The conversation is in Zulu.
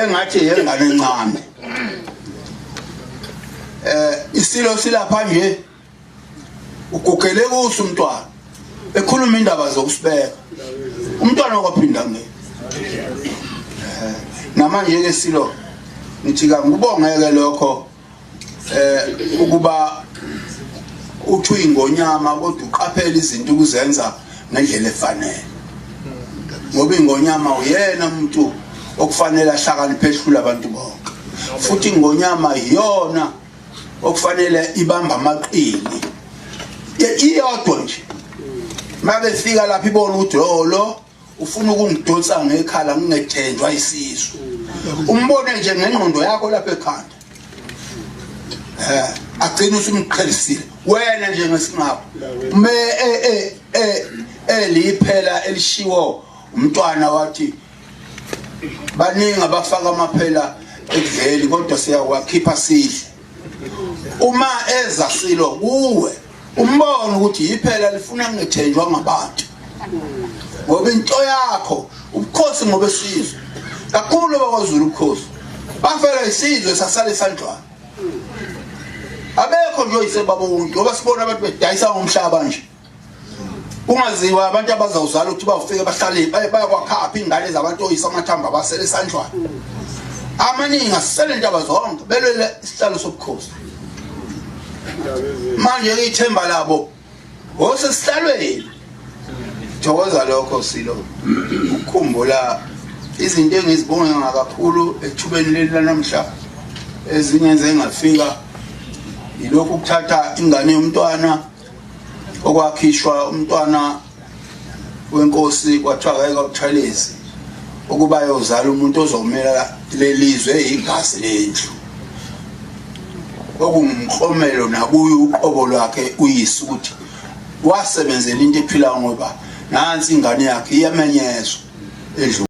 engathi yengane encane. Isilo silapha nje ugugele kuso umntwana ekhuluma indaba zokusibeka umntwana okwaphinda ngeke namanje ke silo ngithi ngikubongeke lokho ukuba uthi ingonyama kodwa uqaphela izinto ukuzenza ngendlela efanele ngoba ingonyama uyena umuntu okufanele ahlakaniphe ehlula abantu bonke futhi ingonyama iyona okufanele ibamba amaqini iyodwa nje mabefika lapha ibona ukuthi lo ufuna ukungidonsa ngekhala ngingethenjwa isisu umbone nje ngengqondo yakho lapha ekhanda agcina usumqhelisile wena nje ngesingapho me liphela elishiwo umntwana wathi baningi abafaka amaphela ekudleli kodwa siyawakhipha sidle uma eza silo kuwe umbone ukuthi iphela lifuna ngethenjwa ngabantu ngoba into yakho ubukhosi ngoba esizwe kakhulu bakwaZulu ubukhosi bafela isizwe sasale esandlwana abekho nje oyisebaba wonke ngoba sibona abantu bedayisa ngomhlaba nje ungaziwa abantu abazawuzala ukuthi bafike bahlale bayakwakha ingane zabantu oyisamathamba basele esandlwana amaningi asisele intaba zonke belwele isihlalo sobukhosi manje ithemba labo osesihlalweni thokoza lokho silo ukukhumbula izinto engizibonga kakhulu ethubeni leli lanamhla ezingenze ngafika yilokhu ukuthatha ingane yomntwana okwakhishwa umntwana wenkosi kwathiwa kayeka uThalezi ukuba yozala umuntu ozomela lelizwe igazi lendlu okungumklomelo nakuye uqobo lwakhe uyise ukuthi wasebenzela into ephila ngoba nansi ingane yakhe iyamenyezwa endlu